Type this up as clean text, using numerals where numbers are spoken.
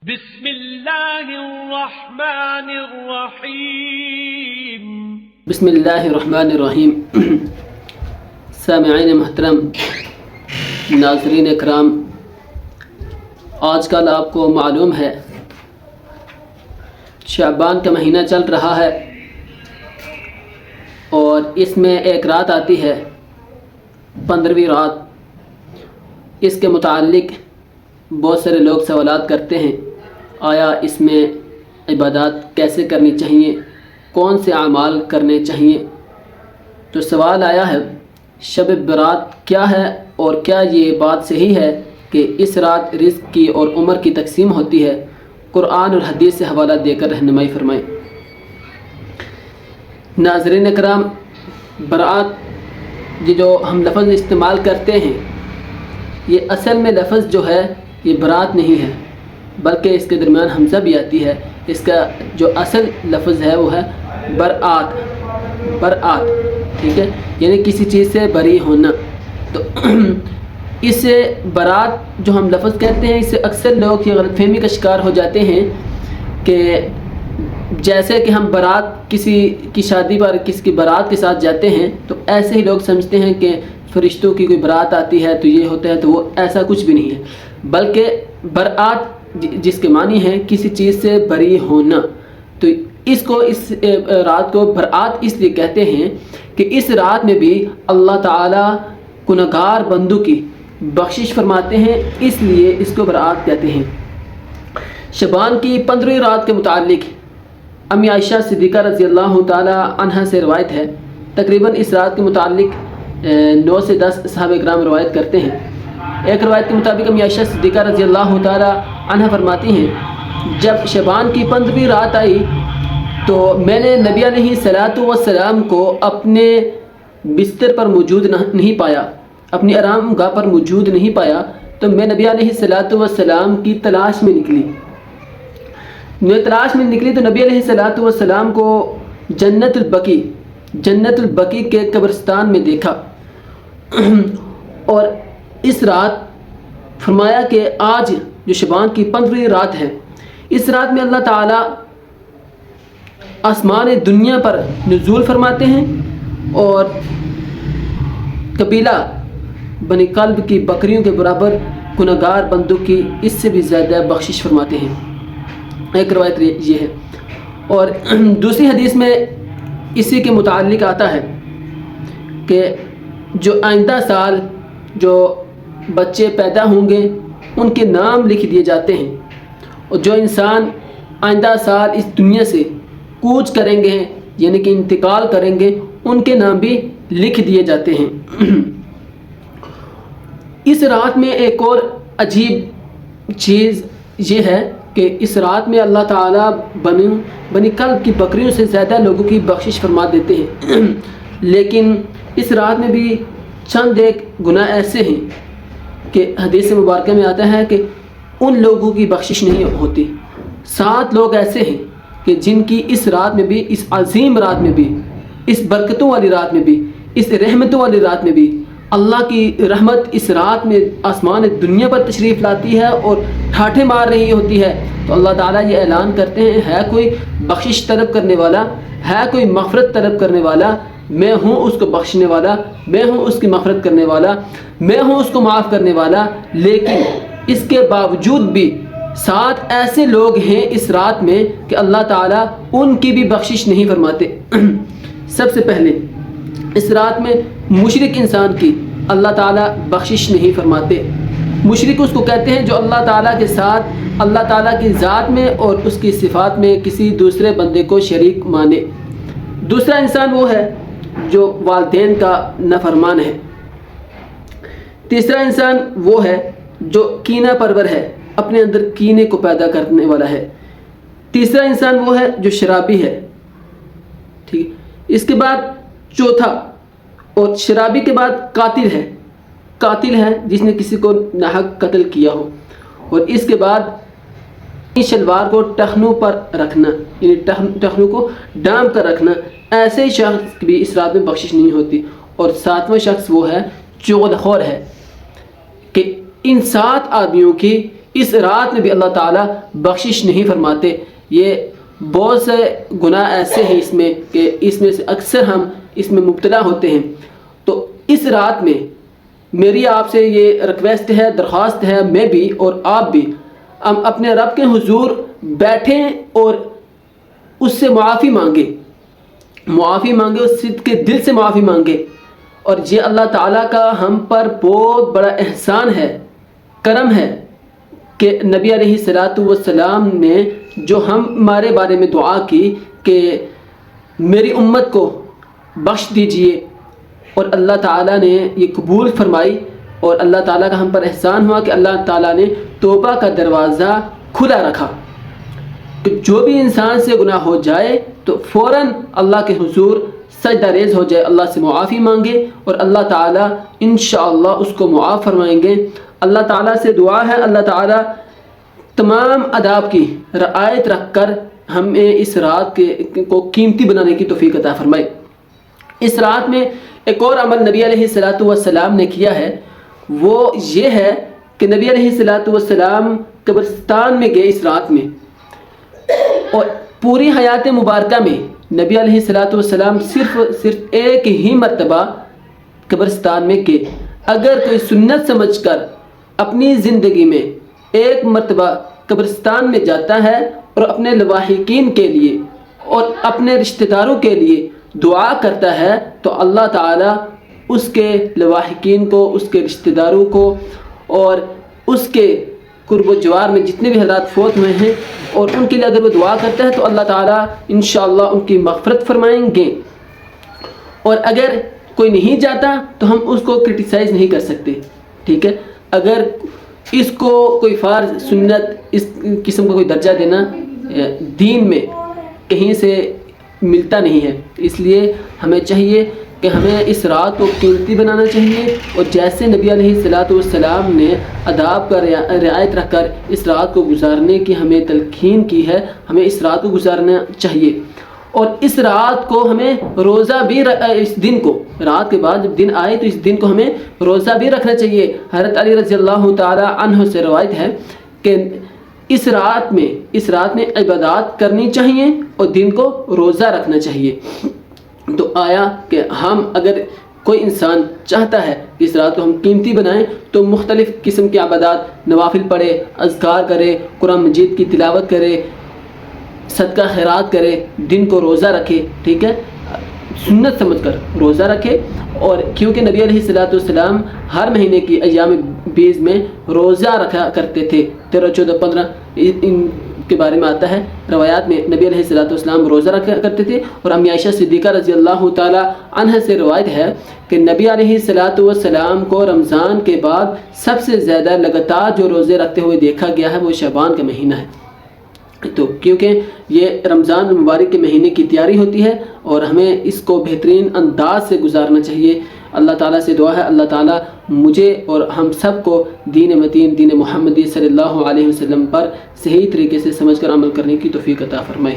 بسم اللہ الرحمن الرحیم۔ بسم اللہ الرحمن الرحیم۔ سامعین محترم، ناظرین اکرام، آج کل آپ کو معلوم ہے شعبان کا مہینہ چل رہا ہے اور اس میں ایک رات آتی ہے 15ویں رات۔ اس کے متعلق بہت سارے لوگ سوالات کرتے ہیں، آیا اس میں عبادات کیسے کرنی چاہیے، کون سے اعمال کرنے چاہیے؟ تو سوال آیا ہے شب برات کیا ہے اور کیا یہ بات صحیح ہے کہ اس رات رزق کی اور عمر کی تقسیم ہوتی ہے؟ قرآن اور حدیث سے حوالہ دے کر رہنمائی فرمائیں۔ ناظرین اکرام، برات یہ جو ہم لفظ استعمال کرتے ہیں، یہ اصل میں لفظ جو ہے یہ برات نہیں ہے، بلکہ اس کے درمیان حمزہ بھی آتی ہے۔ اس کا جو اصل لفظ ہے وہ ہے برات، برات، ٹھیک ہے، یعنی کسی چیز سے بری ہونا۔ تو اس برات جو ہم لفظ کہتے ہیں، اس سے اکثر لوگ یہ غلط فہمی کا شکار ہو جاتے ہیں کہ جیسے کہ ہم برات کسی کی شادی پر کسی کی برات کے ساتھ جاتے ہیں تو ایسے ہی لوگ سمجھتے ہیں کہ فرشتوں کی کوئی برات آتی ہے تو یہ ہوتا ہے، تو وہ ایسا کچھ بھی نہیں ہے، بلکہ برات جس کے معنی ہے کسی چیز سے بری ہونا۔ تو اس رات کو برات اس لیے کہتے ہیں کہ اس رات میں بھی اللہ تعالیٰ گنہگار بندوں کی بخشش فرماتے ہیں، اس لیے اس کو برات کہتے ہیں۔ شعبان کی 15ویں رات کے متعلق امی عائشہ صدیقہ رضی اللہ تعالی عنہا سے روایت ہے۔ تقریباً اس رات کے متعلق 9 سے 10 صحابہ کرام روایت کرتے ہیں۔ ایک روایت کے مطابق امی عائشہ صدیقہ رضی اللہ تعالی عنہا فرماتی ہیں، جب شعبان کی 15ویں رات آئی تو میں نے نبی علیہ الصلوۃ والسلام کو اپنے بستر پر موجود نہیں پایا، اپنی آرام گاہ پر موجود نہیں پایا، تو میں نبی علیہ الصلوۃ والسلام کی تلاش میں نکلی۔ تو نبی علیہ الصلوۃ والسلام کو جنت البقیع کے قبرستان میں دیکھا، اور اس رات فرمایا کہ آج جو شعبان کی 15ویں رات ہے، اس رات میں اللہ تعالیٰ آسمان دنیا پر نزول فرماتے ہیں اور قبیلہ بنی کلب کی بکریوں کے برابر گنہگار بندوں کی اس سے بھی زیادہ بخشش فرماتے ہیں۔ ایک روایت یہ ہے، اور دوسری حدیث میں اسی کے متعلق آتا ہے کہ جو آئندہ سال جو بچے پیدا ہوں گے ان کے نام لکھ دیے جاتے ہیں، اور جو انسان آئندہ سال اس دنیا سے کوچ کریں گے یعنی کہ انتقال کریں گے، ان کے نام بھی لکھ دیے جاتے ہیں۔ اس رات میں ایک اور عجیب چیز یہ ہے کہ اس رات میں اللہ تعالیٰ بنی کلب کی بکریوں سے زیادہ لوگوں کی بخشش فرما دیتے ہیں، لیکن اس رات میں بھی چند ایک گناہ ایسے ہیں کہ حدیث مبارکہ میں آتا ہے کہ ان لوگوں کی بخشش نہیں ہوتی۔ 7 لوگ ایسے ہیں کہ جن کی اس رات میں بھی، اس عظیم رات میں بھی، اس برکتوں والی رات میں بھی، اس رحمتوں والی رات میں بھی اللہ کی رحمت اس رات میں آسمان دنیا پر تشریف لاتی ہے اور ٹھاٹھے مار رہی ہوتی ہے، تو اللہ تعالیٰ یہ اعلان کرتے ہیں، ہے کوئی بخشش طلب کرنے والا، ہے کوئی مغفرت طلب کرنے والا، میں ہوں اس کو بخشنے والا، میں ہوں اس کی مغفرت کرنے والا، میں ہوں اس کو معاف کرنے والا۔ لیکن اس کے باوجود بھی 7 ایسے لوگ ہیں اس رات میں کہ اللہ تعالیٰ ان کی بھی بخشش نہیں فرماتے۔ سب سے پہلے اس رات میں مشرک انسان کی اللہ تعالیٰ بخشش نہیں فرماتے۔ مشرک اس کو کہتے ہیں جو اللہ تعالیٰ کے ساتھ اللہ تعالیٰ کی ذات میں اور اس کی صفات میں کسی دوسرے بندے کو شریک مانے۔ دوسرا انسان وہ ہے جو والدین کا نافرمان ہے۔ تیسرا انسان وہ ہے جو کینہ پرور ہے، اپنے اندر کینے کو پیدا کرنے والا ہے۔ تیسرا انسان وہ ہے جو شرابی ہے، ٹھیک۔ اس کے بعد چوتھا، اور شرابی کے بعد قاتل ہے جس نے کسی کو ناحق قتل کیا ہو، اور اس کے بعد شلوار کو ٹخنوں پر رکھنا، یعنی ٹخنوں کو ڈام کر رکھنا، ایسے شخص بھی اس رات میں بخشش نہیں ہوتی۔ اور 7واں شخص وہ ہے چغل خور ہے کہ ان 7 آدمیوں کی اس رات میں بھی اللہ تعالیٰ بخشش نہیں فرماتے. یہ بہت سے گناہ ایسے ہیں اس میں کہ اس میں سے اکثر ہم اس میں مبتلا ہوتے ہیں. تو اس رات میں میری آپ سے یہ ریکویسٹ ہے، درخواست ہے، میں بھی اور آپ بھی ہم اپنے رب کے حضور بیٹھیں اور اس سے معافی مانگیں، اس صدق کے دل سے معافی مانگیں. اور یہ اللہ تعالیٰ کا ہم پر بہت بڑا احسان ہے، کرم ہے کہ نبی علیہ الصلاۃ والسلام نے جو ہمارے بارے میں دعا کی کہ میری امت کو بخش دیجئے، اور اللہ تعالیٰ نے یہ قبول فرمائی. اور اللہ تعالیٰ کا ہم پر احسان ہوا کہ اللہ تعالیٰ نے توبہ کا دروازہ کھلا رکھا کہ جو بھی انسان سے گناہ ہو جائے تو فوراً اللہ کے حضور سجدہ ریز ہو جائے، اللہ سے معافی مانگے، اور اللہ تعالیٰ انشاءاللہ اس کو معاف فرمائیں گے. اللہ تعالیٰ سے دعا ہے اللہ تعالیٰ تمام آداب کی رعایت رکھ کر ہمیں اس رات کو قیمتی بنانے کی توفیق عطا فرمائے. اس رات میں ایک اور عمل نبی علیہ الصلاۃ والسلام نے کیا ہے، وہ یہ ہے کہ نبی علیہ الصلاۃ والسلام قبرستان میں گئے اس رات میں، اور پوری حیات مبارکہ میں نبی علیہ الصلاۃ والسلام صرف ایک ہی مرتبہ قبرستان میں گئے. اگر کوئی سنت سمجھ کر اپنی زندگی میں ایک مرتبہ قبرستان میں جاتا ہے اور اپنے لواحقین کے لیے اور اپنے رشتہ داروں کے لیے دعا کرتا ہے تو اللہ تعالیٰ اس کے لواحقین کو، اس کے رشتہ داروں کو اور اس کے قرب و جوار میں جتنے بھی حضرات فوت ہوئے ہیں اور ان کے لیے اگر وہ دعا کرتا ہے تو اللہ تعالیٰ انشاءاللہ ان کی مغفرت فرمائیں گے. اور اگر کوئی نہیں جاتا تو ہم اس کو کرٹیسائز نہیں کر سکتے، ٹھیک ہے. اگر اس کو کوئی فرض سنت اس قسم کا کوئی درجہ دینا دین میں کہیں سے ملتا نہیں ہے، اس لیے ہمیں چاہیے کہ ہمیں اس رات کو قیمتی بنانا چاہیے. اور جیسے نبی علیہ الصلاۃ والسلام نے آداب کا رعایت رکھ کر اس رات کو گزارنے کی ہمیں تلقین کی ہے، ہمیں اس رات کو گزارنا چاہیے. اور اس رات کو ہمیں روزہ بھی اس دن کو رات کے بعد جب دن آئے تو اس دن کو ہمیں روزہ بھی رکھنا چاہیے. حضرت علی رضی اللہ تعالی عنہ سے روایت ہے کہ اس رات میں عبادات کرنی چاہیے اور دن کو روزہ رکھنا چاہیے. تو آیا کہ ہم اگر کوئی انسان چاہتا ہے کہ اس رات کو ہم قیمتی بنائیں تو مختلف قسم کی عبادات، نوافل پڑھے، اذکار کرے، قرآن مجید کی تلاوت کرے، صدقہ خیرات کرے، دن کو روزہ رکھے، ٹھیک ہے، سنت سمجھ کر روزہ رکھے. اور کیونکہ نبی علیہ الصلاۃ والسلام ہر مہینے کی ایام 20 میں روزہ رکھا کرتے تھے، 13، 14، 15 ان کے بارے میں آتا ہے روایات میں نبی علیہ الصلاۃ والسلام روزہ رکھا کرتے تھے. اور امی عائشہ صدیقہ رضی اللہ تعالی عنہ سے روایت ہے کہ نبی علیہ الصلاۃ والسلام کو رمضان کے بعد سب سے زیادہ لگاتار جو روزے رکھتے ہوئے دیکھا گیا ہے وہ شعبان کا مہینہ ہے. تو کیونکہ یہ رمضان مبارک کے مہینے کی تیاری ہوتی ہے اور ہمیں اس کو بہترین انداز سے گزارنا چاہیے. اللہ تعالیٰ سے دعا ہے اللہ تعالیٰ مجھے اور ہم سب کو دین متین، دین محمدی صلی اللہ علیہ وسلم پر صحیح طریقے سے سمجھ کر عمل کرنے کی توفیق عطا فرمائے.